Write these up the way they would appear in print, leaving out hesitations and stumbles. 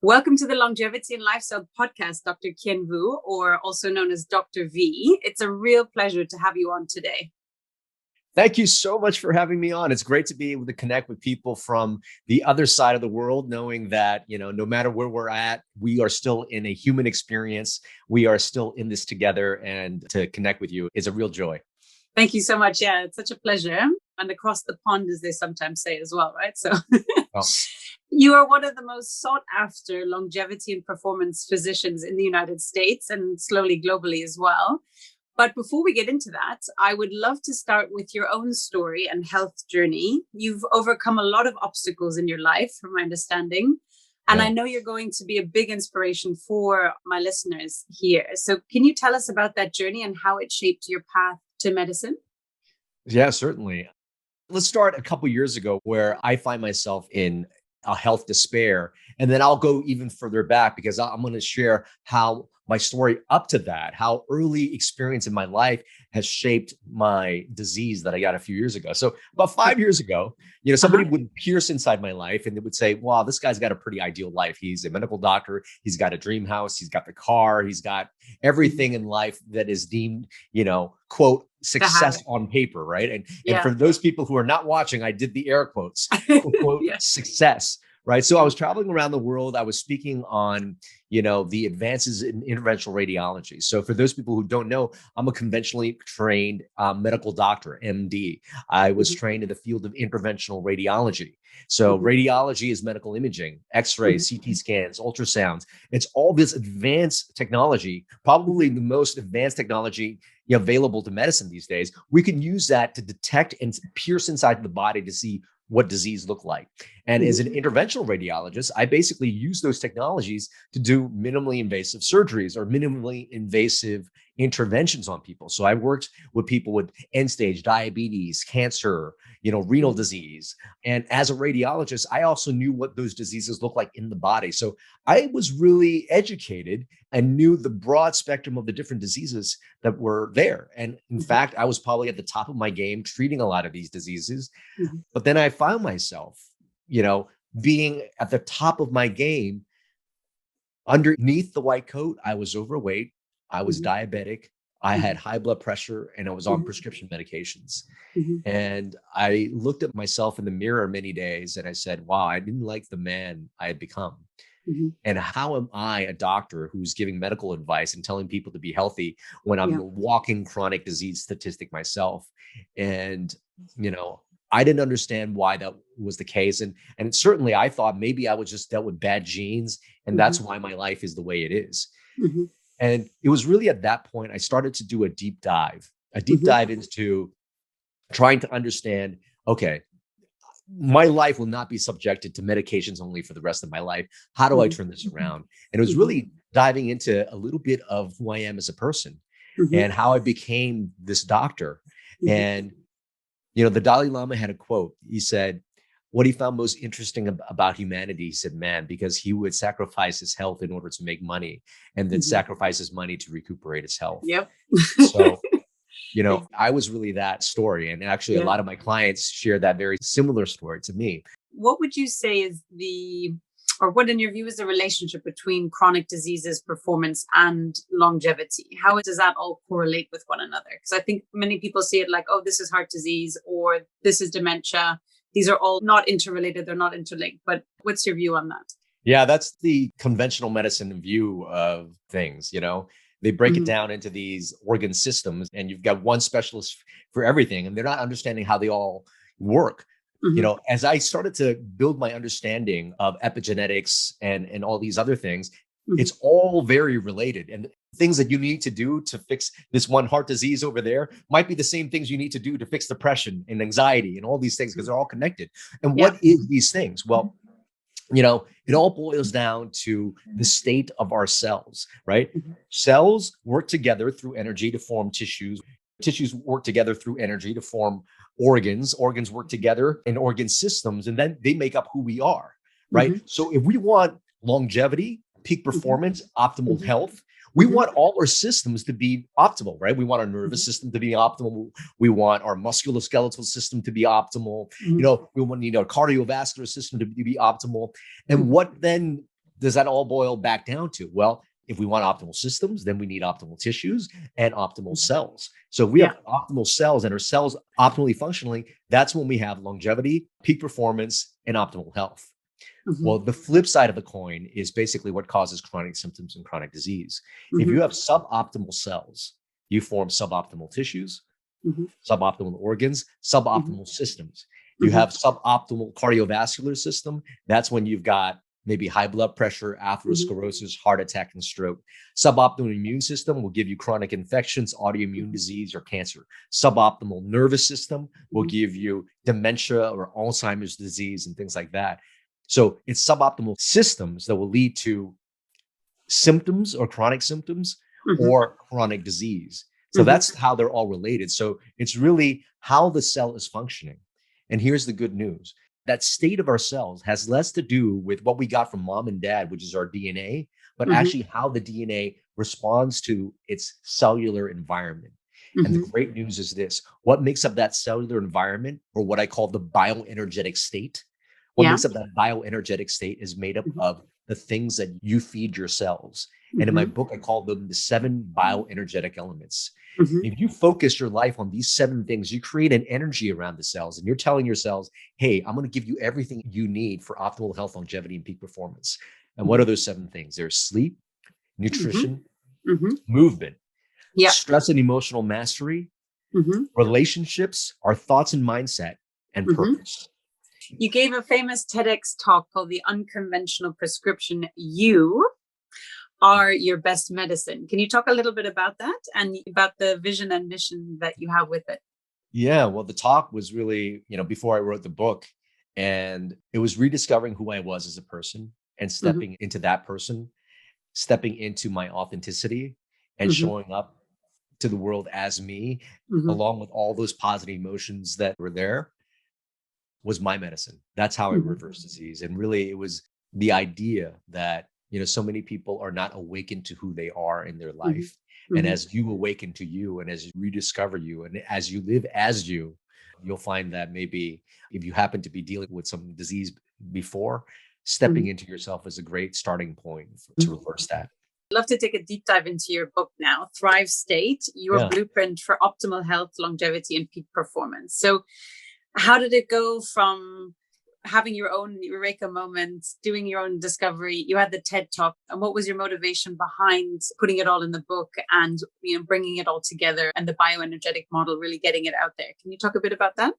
Welcome to the Longevity and Lifestyle Podcast, Dr. Kien Vuu, or also known as Dr. V. It's a real pleasure to have you on today. Thank you so much for having me on. It's great to be able to connect with people from the other side of the world, knowing that, no matter where we're at, we are still in a human experience. We are still in this together, and to connect with you is a real joy. Thank you so much. Yeah, it's such a pleasure. And across the pond, as they sometimes say as well, right? So you are one of the most sought after longevity and performance physicians in the United States and slowly globally as well. But before we get into that, I would love to start with your own story and health journey. You've overcome a lot of obstacles in your life, from my understanding. And I know you're going to be a big inspiration for my listeners here. So can you tell us about that journey and how it shaped your path to medicine? Yeah, certainly. Let's start a couple of years ago where I find myself in a health despair. And then I'll go even further back because I'm going to share how my story up to that, how early experience in my life has shaped my disease that I got a few years ago. So about 5 years ago, somebody would pierce inside my life and they would say, wow, this guy's got a pretty ideal life. He's a medical doctor. He's got a dream house. He's got the car. He's got everything in life that is deemed, quote, success on paper, right? And for those people who are not watching, I did the air quotes, quote, success. Right. So I was traveling around the world. I was speaking on, the advances in interventional radiology. So for those people who don't know, I'm a conventionally trained medical doctor, MD. I was trained in the field of interventional radiology. So radiology is medical imaging, X-rays, CT scans, ultrasounds. It's all this advanced technology, probably the most advanced technology available to medicine these days. We can use that to detect and pierce inside the body to see what disease look like. And as an interventional radiologist, I basically use those technologies to do minimally invasive surgeries or minimally invasive interventions on people. So I worked with people with end stage diabetes, cancer, renal disease. And as a radiologist, I also knew what those diseases look like in the body. So I was really educated and knew the broad spectrum of the different diseases that were there. And in fact, I was probably at the top of my game treating a lot of these diseases. But then I found myself, being at the top of my game. Underneath the white coat, I was overweight, I was diabetic, I had high blood pressure, and I was on prescription medications. And I looked at myself in the mirror many days and I said, wow, I didn't like the man I had become. And how am I, a doctor who's giving medical advice and telling people to be healthy, when I'm a walking chronic disease statistic myself? And, I didn't understand why that was the case. And certainly I thought maybe I was just dealt with bad genes and that's why my life is the way it is. And it was really at that point I started to do a deep dive into trying to understand, okay, my life will not be subjected to medications only for the rest of my life. How do I turn this around? And it was really diving into a little bit of who I am as a person and how I became this doctor. And the Dalai Lama had a quote. He said, what he found most interesting about humanity, he said, man, because he would sacrifice his health in order to make money and then sacrifice his money to recuperate his health. Yep. So, I was really that story. And actually, a lot of my clients share that very similar story to me. What would you say is what in your view is the relationship between chronic diseases, performance, and longevity? How does that all correlate with one another? Because I think many people see it like, oh, this is heart disease or this is dementia. These are all not interrelated. They're not interlinked. But what's your view on that? Yeah, that's the conventional medicine view of things. They break it down into these organ systems and you've got one specialist for everything. And they're not understanding how they all work. As I started to build my understanding of epigenetics and all these other things, it's all very related. And things that you need to do to fix this one heart disease over there might be the same things you need to do to fix depression and anxiety and all these things, because they're all connected. And what is these things? Well, it all boils down to the state of our cells, right? Cells work together through energy to form tissues. Tissues work together through energy to form organs. Organs work together in organ systems, and then they make up who we are, right? So if we want longevity, peak performance, optimal health, we want all our systems to be optimal, right? We want our nervous system to be optimal. We want our musculoskeletal system to be optimal. We want our cardiovascular system to be optimal. And what then does that all boil back down to? Well, if we want optimal systems, then we need optimal tissues and optimal cells. So if we Yeah. have optimal cells and our cells optimally functioning, that's when we have longevity, peak performance, and optimal health. Hmm. Well, the flip side of the coin is basically what causes chronic symptoms and chronic disease. If Hmm. you have suboptimal cells, you form suboptimal tissues, Hmm. suboptimal organs, Hmm. suboptimal systems. You Hmm. have suboptimal cardiovascular system. That's when you've got maybe high blood pressure, Hmm. atherosclerosis, heart attack, and stroke. Suboptimal immune system will give you chronic infections, autoimmune disease, or cancer. Suboptimal nervous system will Hmm. give you dementia or Alzheimer's disease and things like that. So it's suboptimal systems that will lead to symptoms or chronic symptoms Hmm. or chronic disease. So Hmm. that's how they're all related. So it's really how the cell is functioning. And here's the good news: that state of our cells has less to do with what we got from mom and dad, which is our DNA, but Hmm. actually how the DNA responds to its cellular environment. And the Hmm. great news is this: what makes up that cellular environment, or what I call the bioenergetic state, what Yeah. makes up that bioenergetic state is made up Hmm. of the things that you feed your cells. And in my Hmm. book, I call them the 7 bioenergetic elements. Hmm. If you focus your life on these 7 things, you create an energy around the cells, and you're telling your cells, hey, I'm going to give you everything you need for optimal health, longevity, and peak performance. And what are those 7 things? There's sleep, Hmm. nutrition, Hmm. movement, Yeah. stress and emotional mastery, Hmm. relationships, our thoughts and mindset, and Hmm. purpose. You gave a famous TEDx talk called The Unconventional Prescription. You are your best medicine. Can you talk a little bit about that and about the vision and mission that you have with it? Yeah, well, the talk was really, before I wrote the book, and it was rediscovering who I was as a person and Hmm. stepping into that person, stepping into my authenticity and Hmm. showing up to the world as me, Hmm. along with all those positive emotions that were there, was my medicine. That's how I Hmm. reversed disease. And really, it was the idea that, so many people are not awakened to who they are in their Hmm. life. And Hmm. as you awaken to you, and as you rediscover you, and as you live as you, you'll find that maybe if you happen to be dealing with some disease before, stepping Hmm. into yourself is a great starting point to reverse that. I'd love to take a deep dive into your book now, Thrive State, your Yeah. blueprint for optimal health, longevity, and peak performance. So, how did it go from having your own eureka moment, doing your own discovery? You had the TED Talk, and what was your motivation behind putting it all in the book and bringing it all together and the bioenergetic model, really getting it out there? Can you talk a bit about that?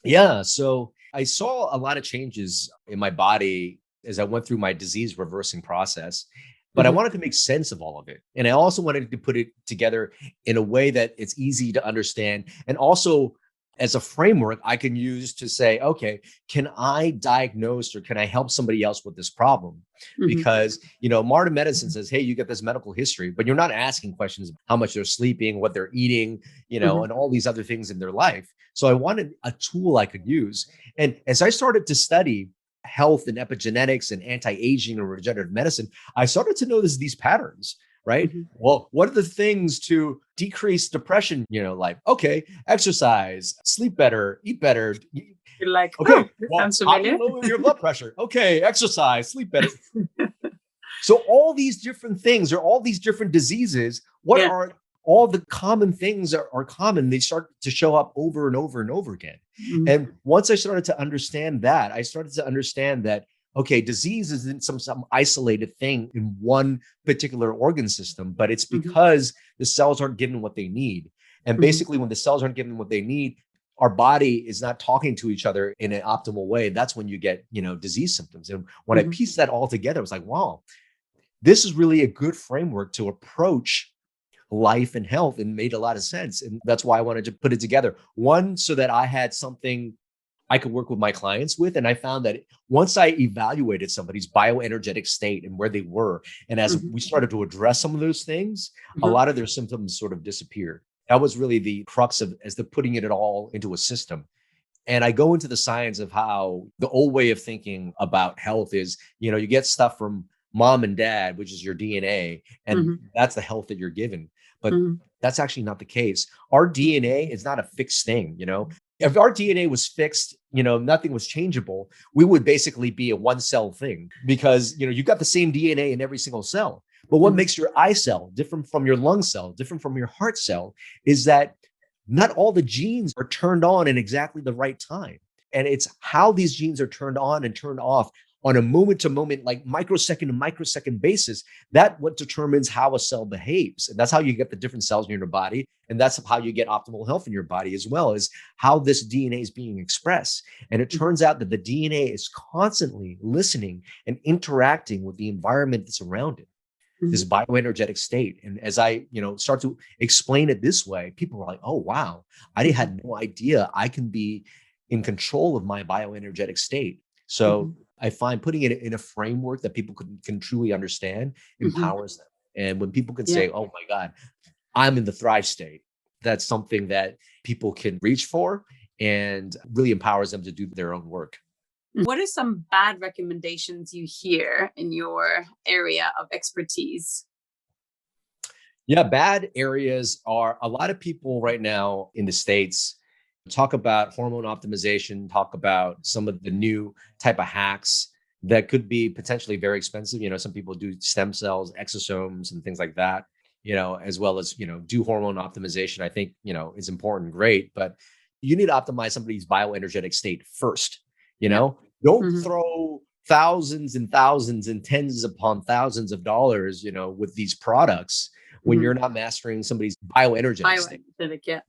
Yeah. So I saw a lot of changes in my body as I went through my disease reversing process, but I Hmm. wanted to make sense of all of it. And I also wanted to put it together in a way that it's easy to understand. And also as a framework I can use to say, okay, can I diagnose or can I help somebody else with this problem? Hmm. Because, modern medicine says, hey, you get this medical history, but you're not asking questions of how much they're sleeping, what they're eating, Hmm. and all these other things in their life. So I wanted a tool I could use. And as I started to study health and epigenetics and anti-aging and regenerative medicine, I started to notice these patterns, right? Hmm. Well, what are the things to decrease depression? Like, okay, exercise, sleep better, eat better. You're like, oh, Okay, this well, sounds how do you familiar. lower your blood pressure? Okay, exercise, sleep better. So all these different things or all these different diseases, what Yeah. are all the common things that are common? They start to show up over and over and over again. Hmm. And once I started to understand that, I started to understand that, okay, disease isn't some isolated thing in one particular organ system, but it's Hmm. because the cells aren't given what they need. And Hmm. basically, when the cells aren't given what they need, our body is not talking to each other in an optimal way. That's when you get, disease symptoms. And when I Hmm. pieced that all together, I was like, wow, this is really a good framework to approach life and health, and made a lot of sense. And that's why I wanted to put it together. One, so that I had something I could work with my clients with. And I found that once I evaluated somebody's bioenergetic state and where they were, and as Hmm. we started to address some of those things, a Hmm. lot of their symptoms sort of disappeared. That was really the crux of as the putting it all into a system. And I go into the science of how the old way of thinking about health is, you get stuff from mom and dad, which is your DNA, and Hmm. that's the health that you're given. But Hmm. that's actually not the case. Our DNA is not a fixed thing. If our DNA was fixed, nothing was changeable, we would basically be a one cell thing because, you got the same DNA in every single cell. But what makes your eye cell different from your lung cell, different from your heart cell, is that not all the genes are turned on in exactly the right time. And it's how these genes are turned on and turned off on a moment to moment, like microsecond to microsecond basis. That what determines how a cell behaves. And that's how you get the different cells in your body. And that's how you get optimal health in your body as well, is how this DNA is being expressed. And it turns out that the DNA is constantly listening and interacting with the environment that's around it, this bioenergetic state. And as I, start to explain it this way, people are like, oh, wow, I had no idea I can be in control of my bioenergetic state. So I find putting it in a framework that people can truly understand empowers them. And when people can say, oh my God, I'm in the thrive state, that's something that people can reach for and really empowers them to do their own work. What are some bad recommendations you hear in your area of expertise? Yeah, bad areas are a lot of people right now in the States talk about hormone optimization, talk about some of the new type of hacks that could be potentially very expensive. Some people do stem cells, exosomes, and things like that, as well as, do hormone optimization. I think, is important, great, but you need to optimize somebody's bioenergetic state first. Don't throw thousands and thousands and tens upon thousands of dollars, with these products when you're not mastering somebody's bioenergetic state.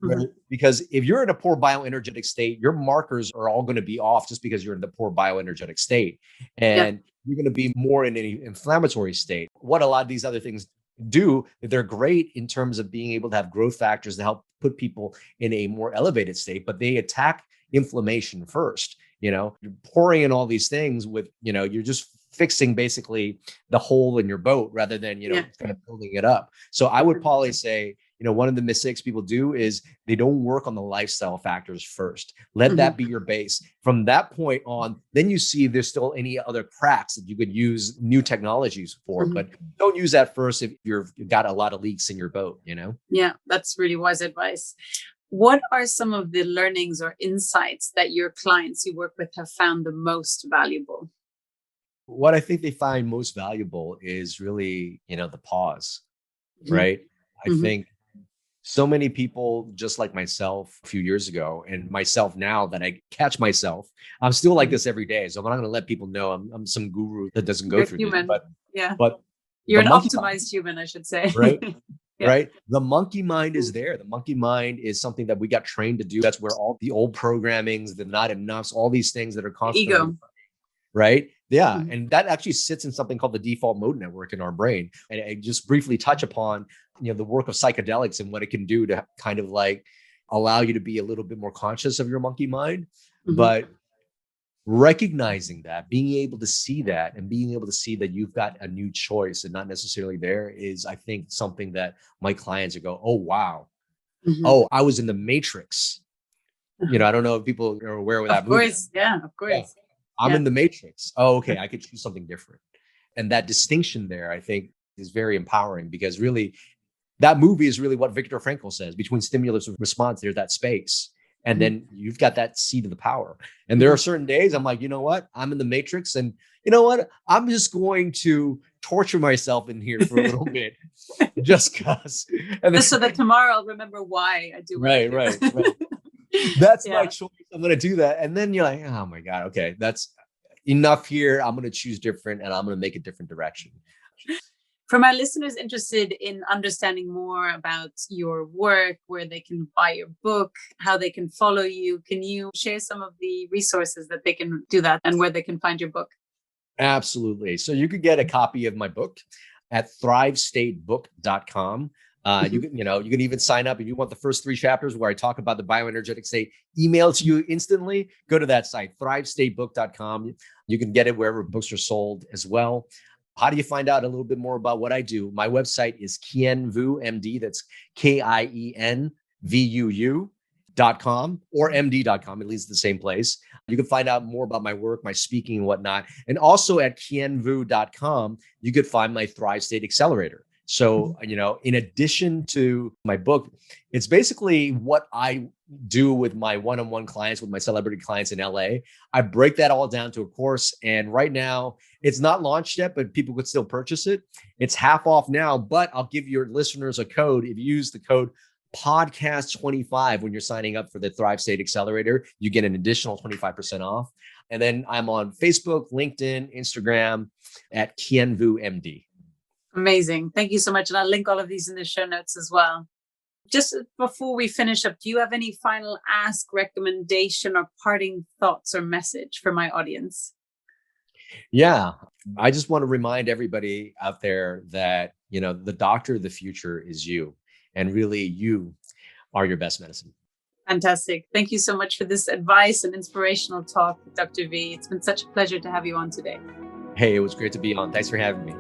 Right? Because if you're in a poor bioenergetic state, your markers are all going to be off just because you're in the poor bioenergetic state. And you're going to be more in an inflammatory state. What a lot of these other things do, they're great in terms of being able to have growth factors to help put people in a more elevated state, but they attack inflammation first. You're pouring in all these things with, you're just fixing basically the hole in your boat rather than, kind of building it up. So I would probably say, one of the mistakes people do is they don't work on the lifestyle factors first. Let that be your base. From that point on, then you see if there's still any other cracks that you could use new technologies for, but don't use that first if you've got a lot of leaks in your boat, Yeah, that's really wise advice. What are some of the learnings or insights that your clients you work with have found the most valuable? What I think they find most valuable is really, the pause, right? I think so many people, just like myself a few years ago and myself now that I catch myself, I'm still like this every day. So I'm not going to let people know I'm some guru that doesn't go through human. this. But You're an optimized human, I should say. Right? Right. The monkey mind is there. The monkey mind is something that we got trained to do. That's where all the old programmings, the not enoughs, all these things that are constantly ego. Right. Yeah. And that actually sits in something called the default mode network in our brain. And I just briefly touch upon, the work of psychedelics and what it can do to kind of like allow you to be a little bit more conscious of your monkey mind. But recognizing that, being able to see that and being able to see that you've got a new choice and not necessarily there is, I think, something that my clients go, oh, wow. Oh, I was in the Matrix. I don't know if people are aware of that movie. Of course. Yeah. I'm in the Matrix. Oh, okay. I could choose something different. And that distinction there, I think, is very empowering because really that movie is really what Viktor Frankl says. Between stimulus and response, there's that space. And then you've got that seat of the power. And there are certain days I'm like, you know what? I'm in the Matrix. And you know what? I'm just going to torture myself in here for a little bit just because. Just so that tomorrow I'll remember why I do. Right. That's my choice. I'm going to do that. And then you're like, oh my God, okay, that's enough here. I'm going to choose different and I'm going to make a different direction. For my listeners interested in understanding more about your work, where they can buy your book, how they can follow you, can you share some of the resources that they can do that and where they can find your book? Absolutely. So you could get a copy of my book at thrivestatebook.com. You can even sign up if you want the first 3 chapters where I talk about the bioenergetic state emailed to you instantly. Go to that site, thrivestatebook.com. You can get it wherever books are sold as well. How do you find out a little bit more about what I do? My website is Kien Vuu, MD. That's KIENVUU.com or MD.com. It leads to the same place. You can find out more about my work, my speaking and whatnot. And also at kienvuu.com, you could find my Thrive State Accelerator. So, in addition to my book, it's basically what I do with my one-on-one clients, with my celebrity clients in LA. I break that all down to a course. And right now, it's not launched yet, but people could still purchase it. It's half off now, but I'll give your listeners a code. If you use the code podcast25 when you're signing up for the Thrive State Accelerator, you get an additional 25% off. And then I'm on Facebook, LinkedIn, Instagram at Kien Vuu MD. Amazing. Thank you so much. And I'll link all of these in the show notes as well. Just before we finish up, do you have any final ask, recommendation, or parting thoughts or message for my audience? Yeah, I just want to remind everybody out there that, the doctor of the future is you. And really, you are your best medicine. Fantastic. Thank you so much for this advice and inspirational talk, Dr. V. It's been such a pleasure to have you on today. Hey, it was great to be on. Thanks for having me.